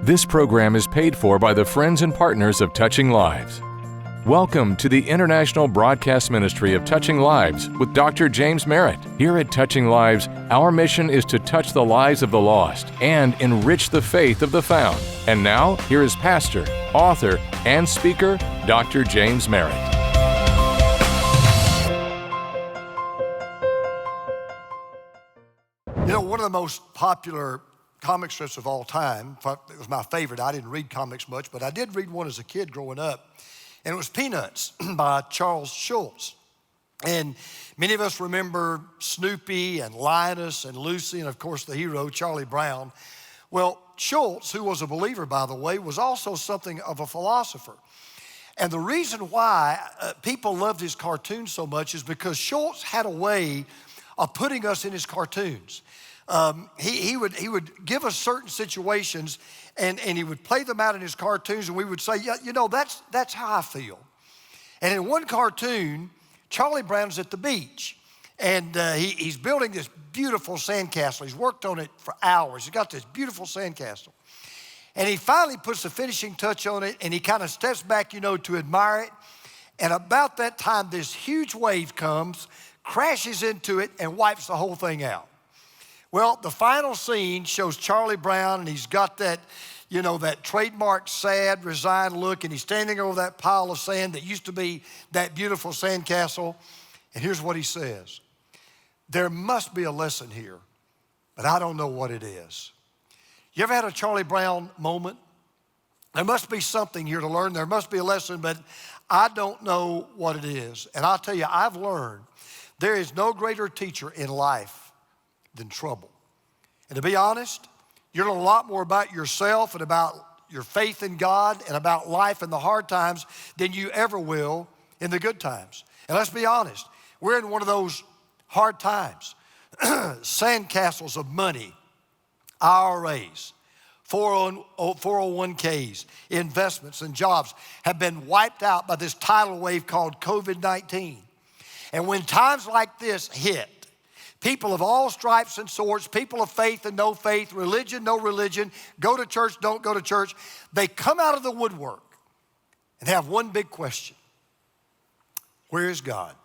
This program is paid for by the friends and partners of Touching Lives. Welcome to the International Broadcast Ministry of Touching Lives with Dr. James Merritt. Here at Touching Lives, our mission is to touch the lives of the lost and enrich the faith of the found. And now, here is pastor, author, and speaker, Dr. James Merritt. You know, one of the most popular comic strips of all time, it was my favorite. I didn't read comics much, but I did read one as a kid growing up. And it was Peanuts by Charles Schulz. And many of us remember Snoopy and Linus and Lucy and, of course, the hero, Charlie Brown. Well, Schulz, who was a believer, by the way, was also something of a philosopher. And the reason why people loved his cartoons so much is because Schulz had a way of putting us in his cartoons. He would give us certain situations and he would play them out in his cartoons, and we would say, yeah, you know, that's how I feel. And in one cartoon, Charlie Brown's at the beach, and he's building this beautiful sandcastle. He's worked on it for hours. He's got this beautiful sandcastle. And he finally puts the finishing touch on it, and he kind of steps back, you know, to admire it. And about that time, this huge wave comes, crashes into it, and wipes the whole thing out. Well, the final scene shows Charlie Brown, and he's got that, you know, that trademark sad, resigned look, and he's standing over that pile of sand that used to be that beautiful sandcastle. And here's what he says: there must be a lesson here, but I don't know what it is. You ever had a Charlie Brown moment? There must be something here to learn. There must be a lesson, but I don't know what it is. And I'll tell you, I've learned there is no greater teacher in life than trouble. And to be honest, you learn a lot more about yourself and about your faith in God and about life in the hard times than you ever will in the good times. And let's be honest, we're in one of those hard times. Sandcastles of money, IRAs, 401ks, investments, and jobs have been wiped out by this tidal wave called COVID-19. And when times like this hit, people of all stripes and sorts, people of faith and no faith, religion, no religion, go to church, don't go to church, they come out of the woodwork and have one big question: where is God?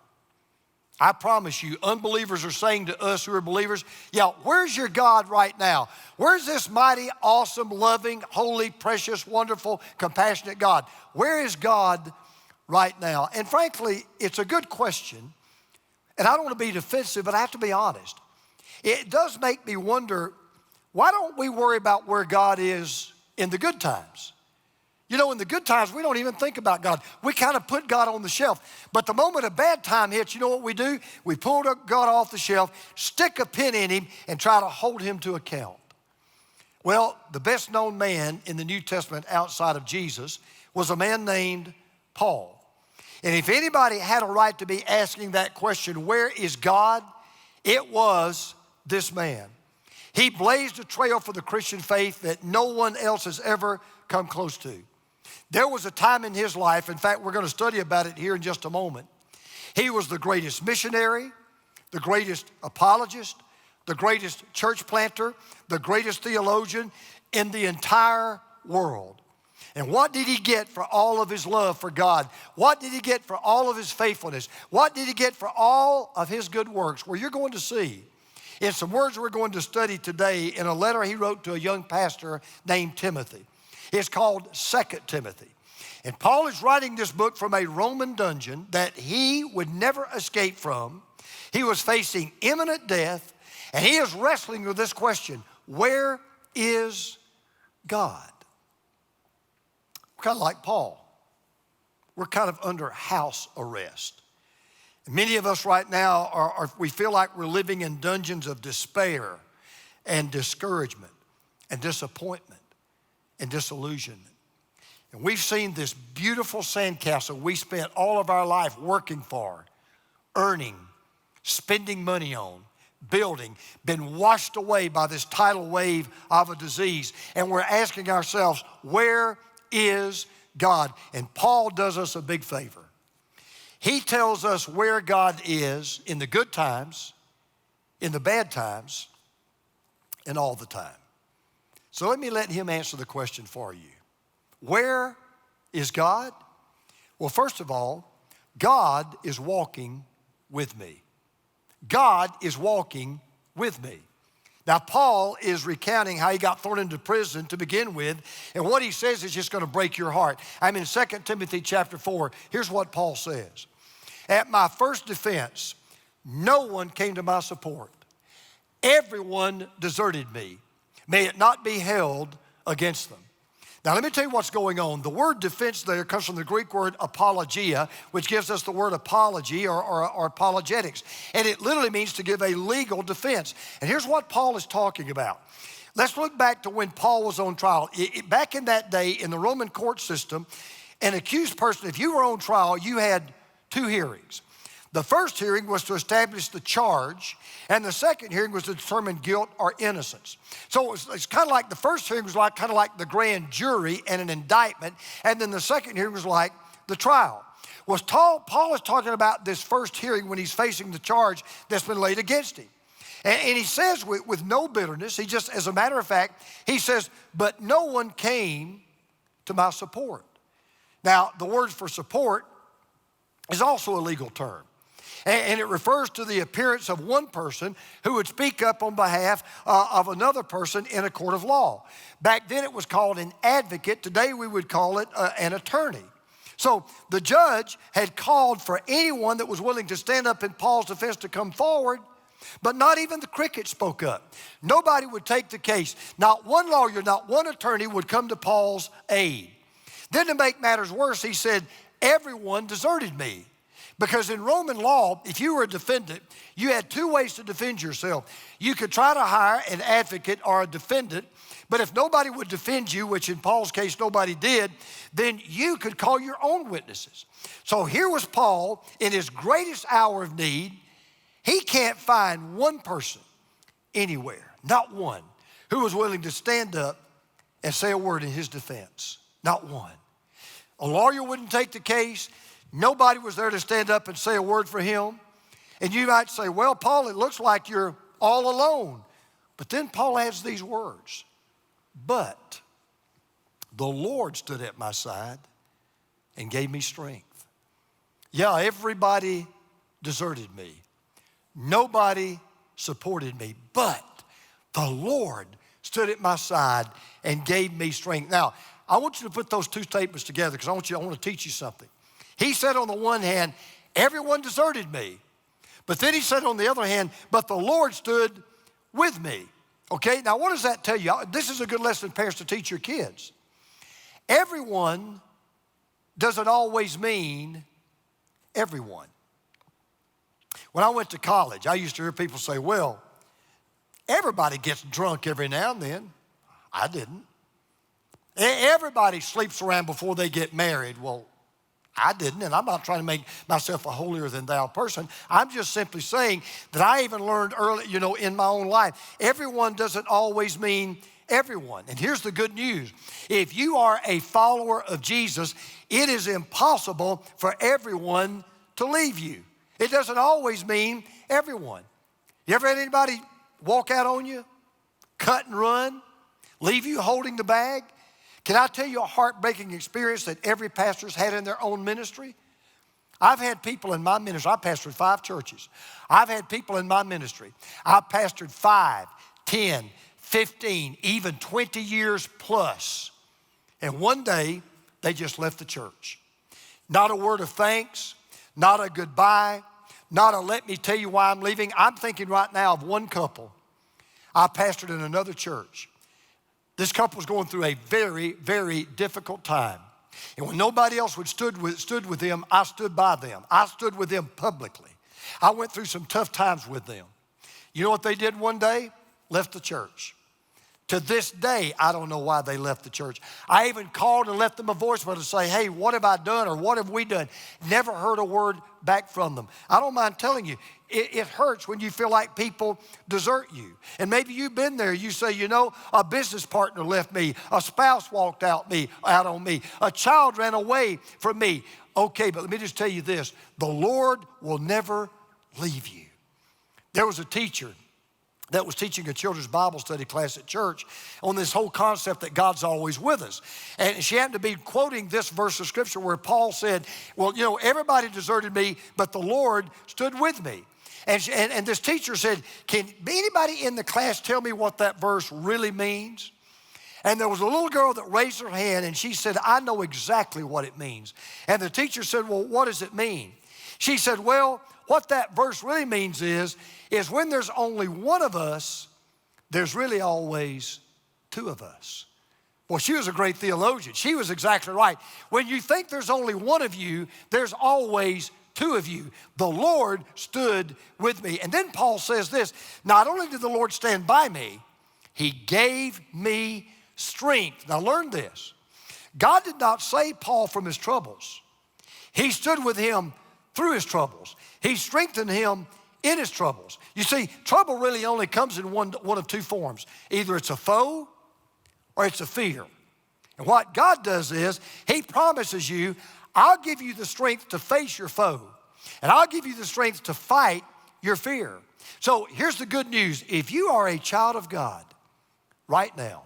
I promise you, unbelievers are saying to us who are believers, yeah, where's your God right now? Where's this mighty, awesome, loving, holy, precious, wonderful, compassionate God? Where is God right now? And frankly, it's a good question. And I don't want to be defensive, but I have to be honest. It does make me wonder, why don't we worry about where God is in the good times? You know, in the good times, we don't even think about God. We kind of put God on the shelf. But the moment a bad time hits, you know what we do? We pull God off the shelf, stick a pin in him, and try to hold him to account. Well, the best known man in the New Testament outside of Jesus was a man named Paul. And if anybody had a right to be asking that question, where is God? It was this man. He blazed a trail for the Christian faith that no one else has ever come close to. There was a time in his life, in fact, we're going to study about it here in just a moment. He was the greatest missionary, the greatest apologist, the greatest church planter, the greatest theologian in the entire world. And what did he get for all of his love for God? What did he get for all of his faithfulness? What did he get for all of his good works? Well, you're going to see in some words we're going to study today in a letter he wrote to a young pastor named Timothy. It's called 2 Timothy. And Paul is writing this book from a Roman dungeon that he would never escape from. He was facing imminent death, and he is wrestling with this question: where is God? We're kind of like Paul. We're kind of under house arrest. And many of us right now we feel like we're living in dungeons of despair and discouragement and disappointment and disillusionment. And we've seen this beautiful sandcastle we spent all of our life working for, earning, spending money on, building, been washed away by this tidal wave of a disease. And we're asking ourselves, where is God? And Paul does us a big favor. He tells us where God is in the good times, in the bad times, and all the time. So let him answer the question for you. Where is God? Well, first of all, God is walking with me. God is walking with me. Now, Paul is recounting how he got thrown into prison to begin with, and what he says is just going to break your heart. I'm in 2 Timothy chapter 4. Here's what Paul says. At my first defense, no one came to my support. Everyone deserted me. May it not be held against them. Now, let me tell you what's going on. The word defense there comes from the Greek word apologia, which gives us the word apology or apologetics. And it literally means to give a legal defense. And here's what Paul is talking about. Let's look back to when Paul was on trial. Back in that day, in the Roman court system, an accused person, if you were on trial, you had two hearings. The first hearing was to establish the charge, and the second hearing was to determine guilt or innocence. So it's kind of like the first hearing was kind of like the grand jury and an indictment, and then the second hearing was like the trial. Paul is talking about this first hearing when he's facing the charge that's been laid against him. And he says with no bitterness, he just, as a matter of fact, he says, but no one came to my support. Now, the word for support is also a legal term. And it refers to the appearance of one person who would speak up on behalf of another person in a court of law. Back then it was called an advocate. Today we would call it an attorney. So the judge had called for anyone that was willing to stand up in Paul's defense to come forward, but not even the crickets spoke up. Nobody would take the case. Not one lawyer, not one attorney would come to Paul's aid. Then to make matters worse, he said, everyone deserted me. Because in Roman law, if you were a defendant, you had two ways to defend yourself. You could try to hire an advocate or a defendant, but if nobody would defend you, which in Paul's case nobody did, then you could call your own witnesses. So here was Paul in his greatest hour of need. He can't find one person anywhere, not one, who was willing to stand up and say a word in his defense. Not one. A lawyer wouldn't take the case. Nobody was there to stand up and say a word for him. And you might say, well, Paul, it looks like you're all alone. But then Paul adds these words. But the Lord stood at my side and gave me strength. Yeah, everybody deserted me. Nobody supported me. But the Lord stood at my side and gave me strength. Now, I want you to put those two statements together because I want to teach you something. He said on the one hand, everyone deserted me. But then he said on the other hand, but the Lord stood with me. Okay, now what does that tell you? This is a good lesson, parents, to teach your kids. Everyone doesn't always mean everyone. When I went to college, I used to hear people say, well, everybody gets drunk every now and then. I didn't. Everybody sleeps around before they get married. Well, I didn't, and I'm not trying to make myself a holier than thou person. I'm just simply saying that I even learned early, in my own life, everyone doesn't always mean everyone. And here's the good news. If you are a follower of Jesus, it is impossible for everyone to leave you. It doesn't always mean everyone. You ever had anybody walk out on you, cut and run, leave you holding the bag? Can I tell you a heartbreaking experience that every pastor's had in their own ministry? I've had people in my ministry. I pastored 5 churches. I've had people in my ministry. I pastored 5, 10, 15, even 20 years plus. And one day, they just left the church. Not a word of thanks, not a goodbye, not a let me tell you why I'm leaving. I'm thinking right now of one couple. I pastored in another church. This couple was going through a very, very difficult time. And when nobody else stood with them, I stood by them. I stood with them publicly. I went through some tough times with them. You know what they did one day? Left the church. To this day, I don't know why they left the church. I even called and left them a voicemail to say, hey, what have I done or what have we done? Never heard a word back from them. I don't mind telling you, it hurts when you feel like people desert you. And maybe you've been there. You say, a business partner left me. A spouse walked out on me. A child ran away from me. Okay, but let me just tell you this. The Lord will never leave you. There was a teacher that was teaching a children's Bible study class at church on this whole concept that God's always with us. And she happened to be quoting this verse of scripture where Paul said, well, you know, everybody deserted me, but the Lord stood with me. And this teacher said, can anybody in the class tell me what that verse really means? And there was a little girl that raised her hand and she said, I know exactly what it means. And the teacher said, well, what does it mean? She said, well, what that verse really means is when there's only one of us, there's really always two of us. Well, she was a great theologian. She was exactly right. When you think there's only one of you, there's always two of you. The Lord stood with me. And then Paul says this, not only did the Lord stand by me, he gave me strength. Now learn this. God did not save Paul from his troubles. He stood with him through his troubles. He strengthened him in his troubles. You see, trouble really only comes in one of two forms. Either it's a foe or it's a fear. And what God does is he promises you, I'll give you the strength to face your foe, and I'll give you the strength to fight your fear. So here's the good news. If you are a child of God right now,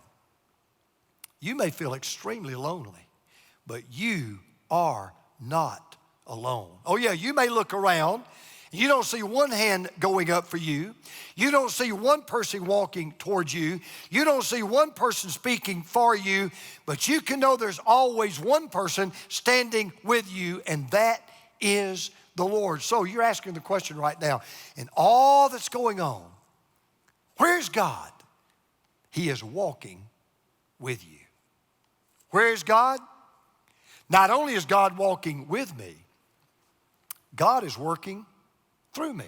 you may feel extremely lonely, but you are not alone. Oh yeah, you may look around. You don't see one hand going up for you. You don't see one person walking towards you. You don't see one person speaking for you, but you can know there's always one person standing with you, and that is the Lord. So you're asking the question right now, in all that's going on, where's God? He is walking with you. Where is God? Not only is God walking with me, God is working through me.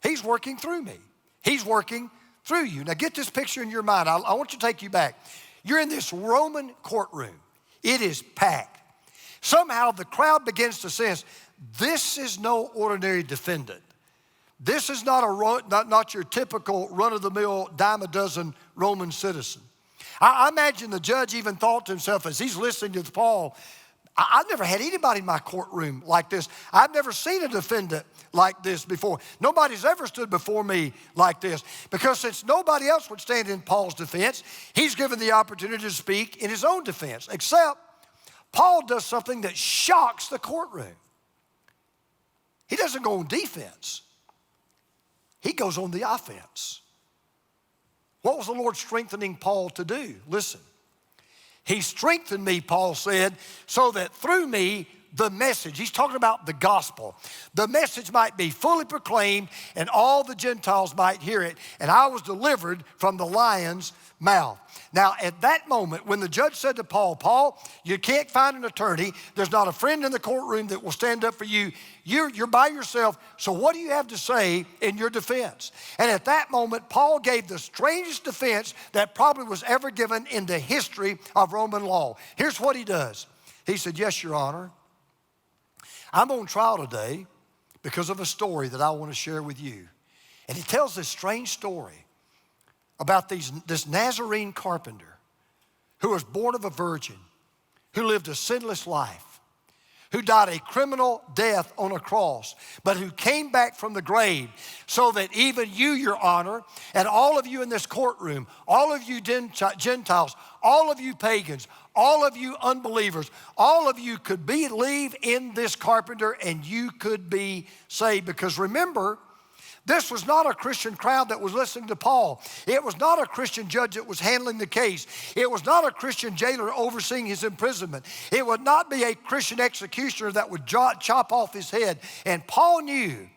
He's working through me. He's working through you. Now get this picture in your mind. I want to take you back. You're in this Roman courtroom. It is packed. Somehow the crowd begins to sense, this is no ordinary defendant. This is not your typical run-of-the-mill dime-a-dozen Roman citizen. I imagine the judge even thought to himself as he's listening to Paul, I've never had anybody in my courtroom like this. I've never seen a defendant like this before. Nobody's ever stood before me like this. Because since nobody else would stand in Paul's defense, he's given the opportunity to speak in his own defense. Except Paul does something that shocks the courtroom. He doesn't go on defense. He goes on the offense. What was the Lord strengthening Paul to do? Listen. He strengthened me, Paul said, so that through me, the message, he's talking about the gospel, the message might be fully proclaimed and all the Gentiles might hear it. And I was delivered from the lion's mouth. Now, at that moment, when the judge said to Paul, Paul, you can't find an attorney. There's not a friend in the courtroom that will stand up for you. You're by yourself. So what do you have to say in your defense? And at that moment, Paul gave the strangest defense that probably was ever given in the history of Roman law. Here's what he does. He said, yes, Your Honor, I'm on trial today because of a story that I want to share with you. And he tells this strange story about this Nazarene carpenter who was born of a virgin, who lived a sinless life, who died a criminal death on a cross, but who came back from the grave so that even you, Your Honor, and all of you in this courtroom, all of you Gentiles, all of you pagans, all of you unbelievers, all of you could believe in this carpenter and you could be saved. Because remember, this was not a Christian crowd that was listening to Paul. It was not a Christian judge that was handling the case. It was not a Christian jailer overseeing his imprisonment. It would not be a Christian executioner that would chop off his head. And Paul knew,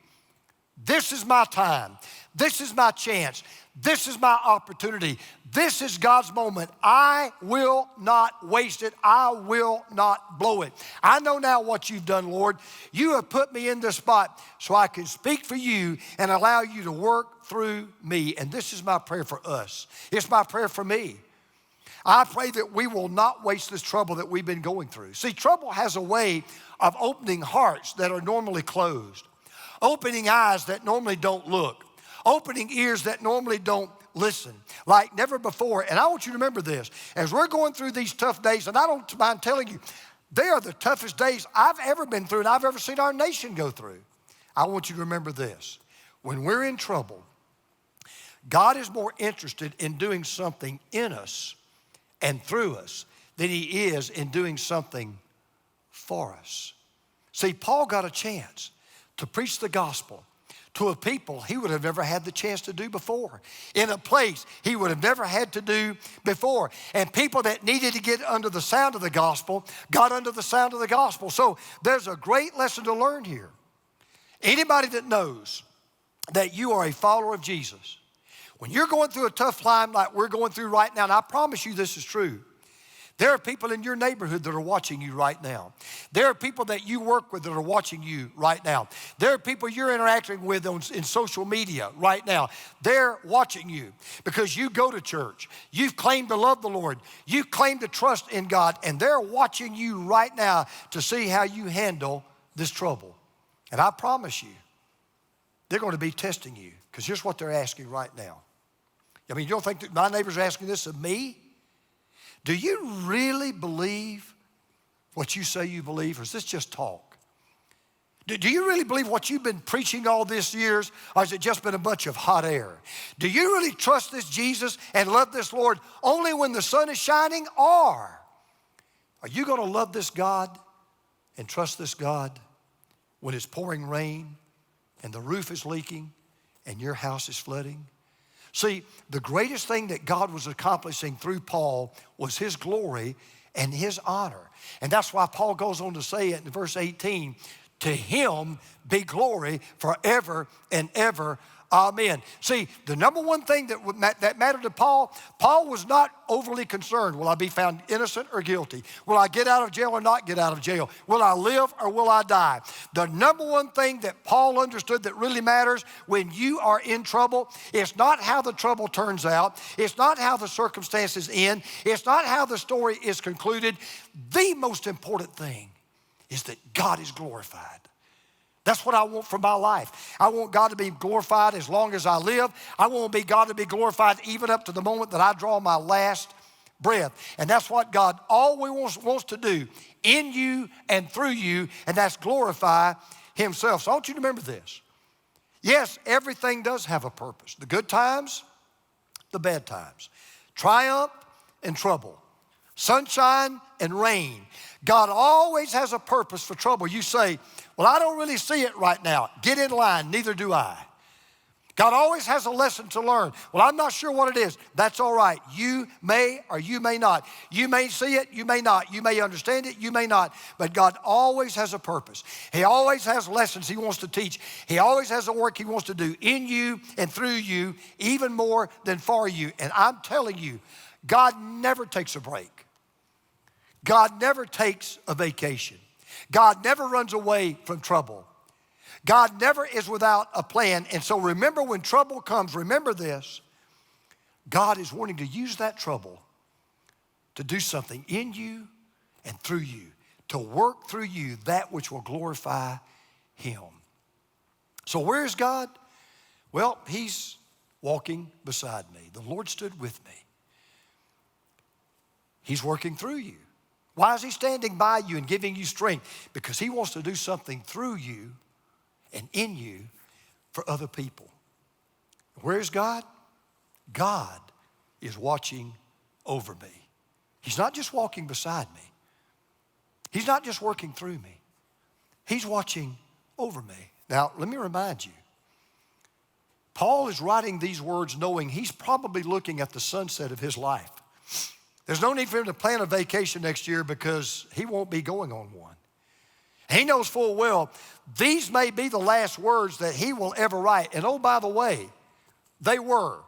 this is my time. This is my chance. This is my opportunity. This is God's moment. I will not waste it. I will not blow it. I know now what you've done, Lord. You have put me in this spot so I can speak for you and allow you to work through me. And this is my prayer for us. It's my prayer for me. I pray that we will not waste this trouble that we've been going through. See, trouble has a way of opening hearts that are normally closed, opening eyes that normally don't look, opening ears that normally don't listen like never before. And I want you to remember this. As we're going through these tough days, and I don't mind telling you, they are the toughest days I've ever been through and I've ever seen our nation go through. I want you to remember this. When we're in trouble, God is more interested in doing something in us and through us than he is in doing something for us. See, Paul got a chance to preach the gospel to a people he would have never had the chance to do before, in a place he would have never had to do before. And people that needed to get under the sound of the gospel got under the sound of the gospel. So there's a great lesson to learn here. Anybody that knows that you are a follower of Jesus, when you're going through a tough time like we're going through right now, and I promise you this is true, there are people in your neighborhood that are watching you right now. There are people that you work with that are watching you right now. There are people you're interacting with in social media right now. They're watching you because you go to church. You've claimed to love the Lord. You've claimed to trust in God, and they're watching you right now to see how you handle this trouble. And I promise you, they're going to be testing you because here's what they're asking right now. I mean, you don't think that my neighbors are asking this of me? Do you really believe what you say you believe, or is this just talk? Do you really believe what you've been preaching all these years, or has it just been a bunch of hot air? Do you really trust this Jesus and love this Lord only when the sun is shining, or are you going to love this God and trust this God when it's pouring rain and the roof is leaking and your house is flooding? See, the greatest thing that God was accomplishing through Paul was his glory and his honor. And that's why Paul goes on to say it in verse 18, to him be glory forever and ever. Amen. See, the number one thing that mattered to Paul was not overly concerned. Will I be found innocent or guilty? Will I get out of jail or not get out of jail? Will I live or will I die? The number one thing that Paul understood that really matters when you are in trouble, it's not how the trouble turns out. It's not how the circumstances end. It's not how the story is concluded. The most important thing is that God is glorified. That's what I want for my life. I want God to be glorified as long as I live. I want God to be glorified even up to the moment that I draw my last breath. And that's what God always wants to do in you and through you, and that's glorify himself. So I want you to remember this. Yes, everything does have a purpose. The good times, the bad times. Triumph and trouble. Sunshine and rain. God always has a purpose for trouble. You say, well, I don't really see it right now. Get in line, neither do I. God always has a lesson to learn. Well, I'm not sure what it is. That's all right. You may or you may not. You may see it, you may not. You may understand it, you may not. But God always has a purpose. He always has lessons he wants to teach. He always has a work he wants to do in you and through you, even more than for you. And I'm telling you, God never takes a break. God never takes a vacation. God never runs away from trouble. God never is without a plan. And so remember, when trouble comes, remember this. God is wanting to use that trouble to do something in you and through you, to work through you that which will glorify him. So where is God? Well, he's walking beside me. The Lord stood with me. He's working through you. Why is he standing by you and giving you strength? Because he wants to do something through you and in you for other people. Where is God? God is watching over me. He's not just walking beside me. He's not just working through me. He's watching over me. Now, let me remind you, Paul is writing these words knowing he's probably looking at the sunset of his life. There's no need for him to plan a vacation next year because he won't be going on one. He knows full well these may be the last words that he will ever write. And oh, by the way, they were.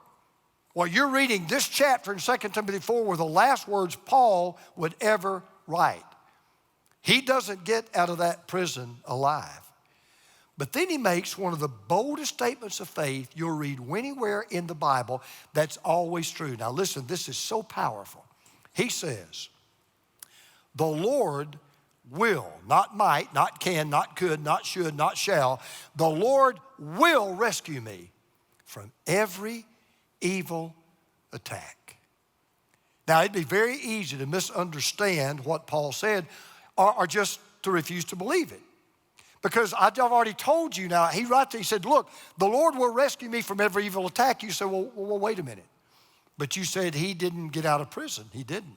Well, you're reading this chapter in 2 Timothy 4 were the last words Paul would ever write. He doesn't get out of that prison alive. But then he makes one of the boldest statements of faith you'll read anywhere in the Bible that's always true. Now listen, this is so powerful. He says, the Lord will, not might, not can, not could, not should, not shall. The Lord will rescue me from every evil attack. Now, it'd be very easy to misunderstand what Paul said or just to refuse to believe it. Because I've already told you now, he said, look, the Lord will rescue me from every evil attack. You say, well, wait a minute. But you said he didn't get out of prison. He didn't.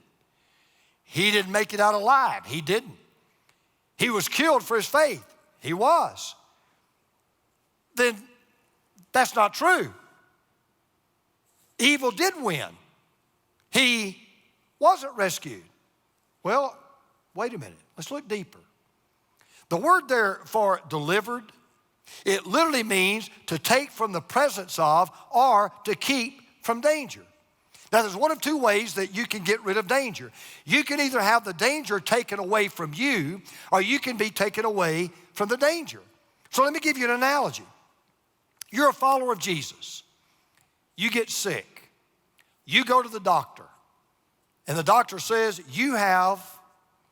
He didn't make it out alive. He didn't. He was killed for his faith. He was. Then that's not true. Evil did win. He wasn't rescued. Well, wait a minute. Let's look deeper. The word there for delivered, it literally means to take from the presence of or to keep from danger. Now, there's one of two ways that you can get rid of danger. You can either have the danger taken away from you, or you can be taken away from the danger. So let me give you an analogy. You're a follower of Jesus. You get sick. You go to the doctor, and the doctor says, you have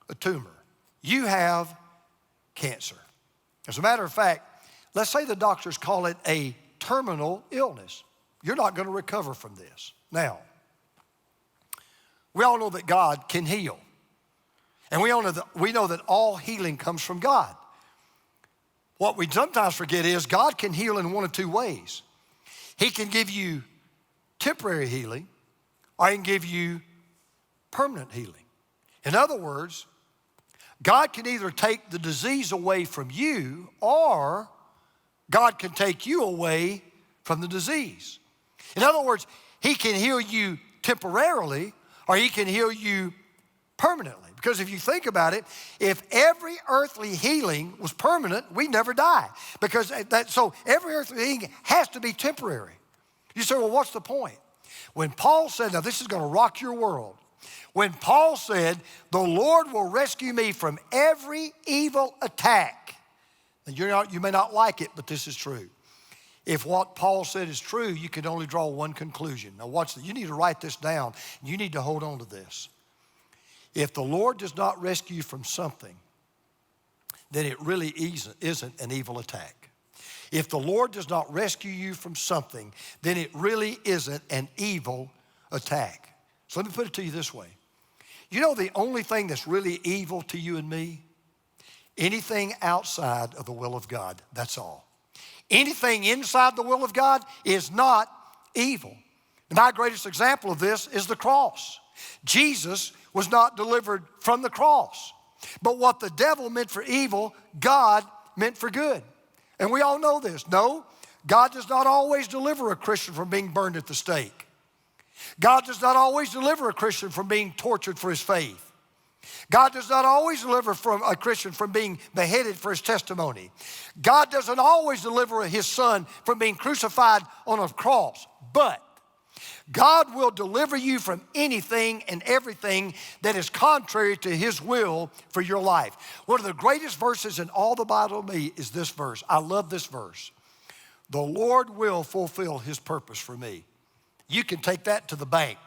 a tumor. You have cancer. As a matter of fact, let's say the doctors call it a terminal illness. You're not going to recover from this. Now, we all know that God can heal. And we know that all healing comes from God. What we sometimes forget is God can heal in one of two ways. He can give you temporary healing, or he can give you permanent healing. In other words, God can either take the disease away from you, or God can take you away from the disease. In other words, he can heal you temporarily, or he can heal you permanently. Because if you think about it, if every earthly healing was permanent, we never die. So every earthly healing has to be temporary. You say, well, what's the point? When Paul said, now this is going to rock your world. When Paul said, the Lord will rescue me from every evil attack. And you may not like it, but this is true. If what Paul said is true, you can only draw one conclusion. Now watch this. You need to write this down. You need to hold on to this. If the Lord does not rescue you from something, then it really isn't an evil attack. If the Lord does not rescue you from something, then it really isn't an evil attack. So let me put it to you this way. You know the only thing that's really evil to you and me? Anything outside of the will of God, that's all. Anything inside the will of God is not evil. My greatest example of this is the cross. Jesus was not delivered from the cross. But what the devil meant for evil, God meant for good. And we all know this. No, God does not always deliver a Christian from being burned at the stake. God does not always deliver a Christian from being tortured for his faith. God does not always deliver a Christian from being beheaded for his testimony. God doesn't always deliver his son from being crucified on a cross. But God will deliver you from anything and everything that is contrary to his will for your life. One of the greatest verses in all the Bible to me is this verse. I love this verse. The Lord will fulfill his purpose for me. You can take that to the bank.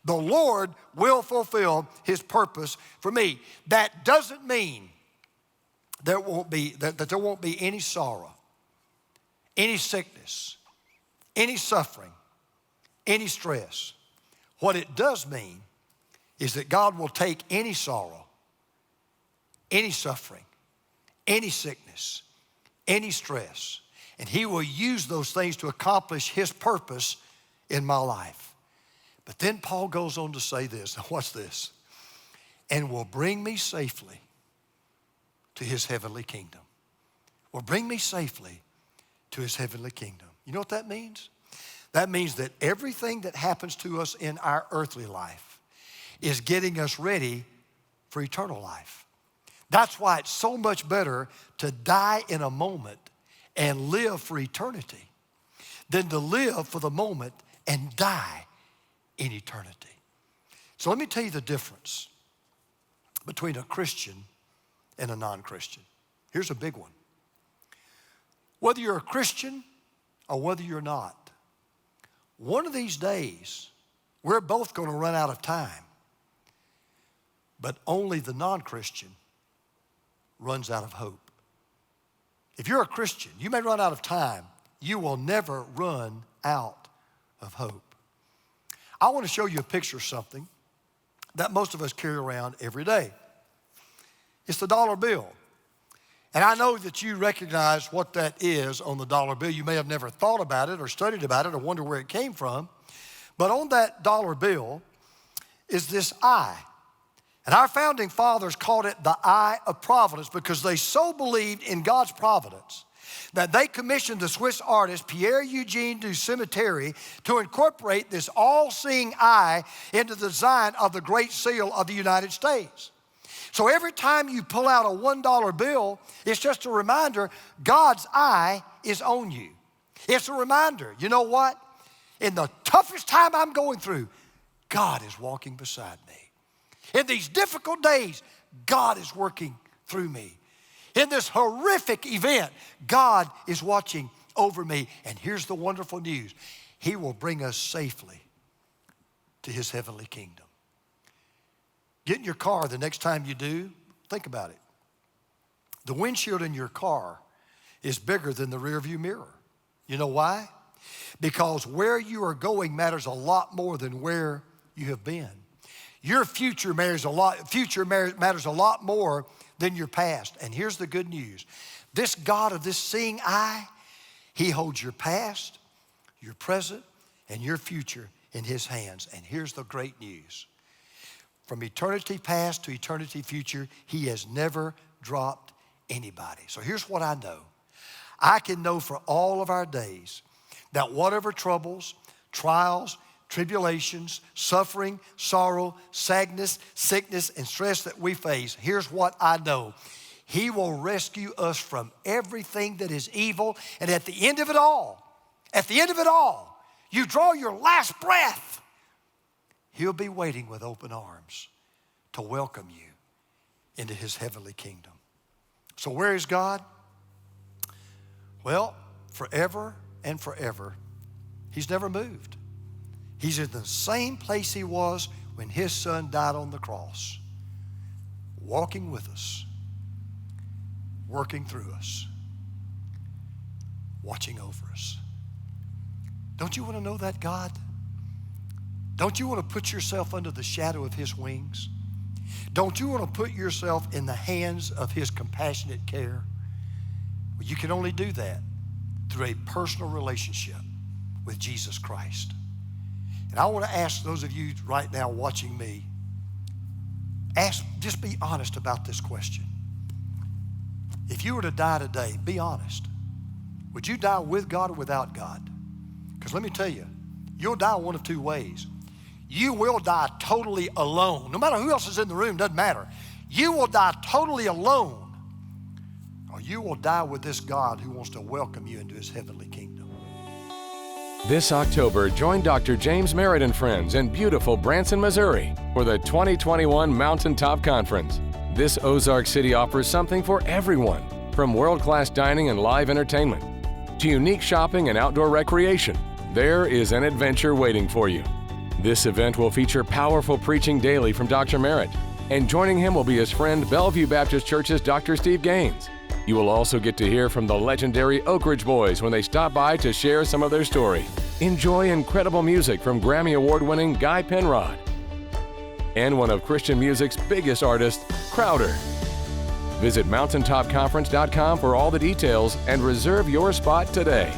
The Lord will fulfill his purpose for me. That doesn't mean there won't be any sorrow, any sickness, any suffering, any stress. What it does mean is that God will take any sorrow, any suffering, any sickness, any stress, and he will use those things to accomplish his purpose in my life. But then Paul goes on to say this, now watch this, and will bring me safely to his heavenly kingdom. Will bring me safely to his heavenly kingdom. You know what that means? That means that everything that happens to us in our earthly life is getting us ready for eternal life. That's why it's so much better to die in a moment and live for eternity than to live for the moment and die in eternity. So let me tell you the difference between a Christian and a non-Christian. Here's a big one. Whether you're a Christian or whether you're not, one of these days, we're both going to run out of time. But only the non-Christian runs out of hope. If you're a Christian, you may run out of time. You will never run out of hope. I want to show you a picture of something that most of us carry around every day. It's the dollar bill. And I know that you recognize what that is on the dollar bill. You may have never thought about it or studied about it or wonder where it came from. But on that dollar bill is this eye. And our founding fathers called it the eye of providence because they so believed in God's providence that they commissioned the Swiss artist Pierre-Eugène du Cemetery to incorporate this all-seeing eye into the design of the Great Seal of the United States. So every time you pull out a $1 bill, it's just a reminder God's eye is on you. It's a reminder, you know what? In the toughest time I'm going through, God is walking beside me. In these difficult days, God is working through me. In this horrific event, God is watching over me. And here's the wonderful news. He will bring us safely to His heavenly kingdom. Get in your car the next time you do, think about it. The windshield in your car is bigger than the rearview mirror. You know why? Because where you are going matters a lot more than where you have been. Your future matters a lot more than your past. And here's the good news. This God of this seeing eye, He holds your past, your present, and your future in His hands. And here's the great news. From eternity past to eternity future, He has never dropped anybody. So here's what I know. I can know for all of our days that whatever troubles, trials, tribulations, suffering, sorrow, sadness, sickness, and stress that we face, here's what I know. He will rescue us from everything that is evil. And at the end of it all, you draw your last breath, He'll be waiting with open arms to welcome you into His heavenly kingdom. So where is God? Well, forever and forever, He's never moved. He's in the same place He was when His Son died on the cross, walking with us, working through us, watching over us. Don't you want to know that God? Don't you want to put yourself under the shadow of His wings? Don't you want to put yourself in the hands of His compassionate care? Well, you can only do that through a personal relationship with Jesus Christ. And I want to ask those of you right now watching me, just be honest about this question. If you were to die today, be honest. Would you die with God or without God? Because let me tell you, you'll die one of two ways. You will die totally alone. No matter who else is in the room, doesn't matter. You will die totally alone, or you will die with this God who wants to welcome you into His heavenly kingdom. This October, join Dr. James Merritt and friends in beautiful Branson, Missouri for the 2021 Mountaintop Conference. This Ozark City offers something for everyone, from world-class dining and live entertainment to unique shopping and outdoor recreation. There is an adventure waiting for you. This event will feature powerful preaching daily from Dr. Merritt, and joining him will be his friend Bellevue Baptist Church's Dr. Steve Gaines. You will also get to hear from the legendary Oak Ridge Boys when they stop by to share some of their story. Enjoy incredible music from Grammy Award-winning Guy Penrod and one of Christian music's biggest artists, Crowder. Visit mountaintopconference.com for all the details and reserve your spot today.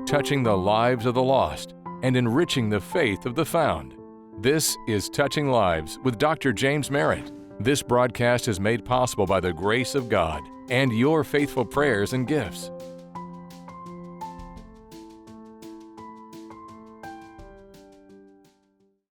Touching the lives of the lost and enriching the faith of the found. This is Touching Lives with Dr. James Merritt. This broadcast is made possible by the grace of God and your faithful prayers and gifts.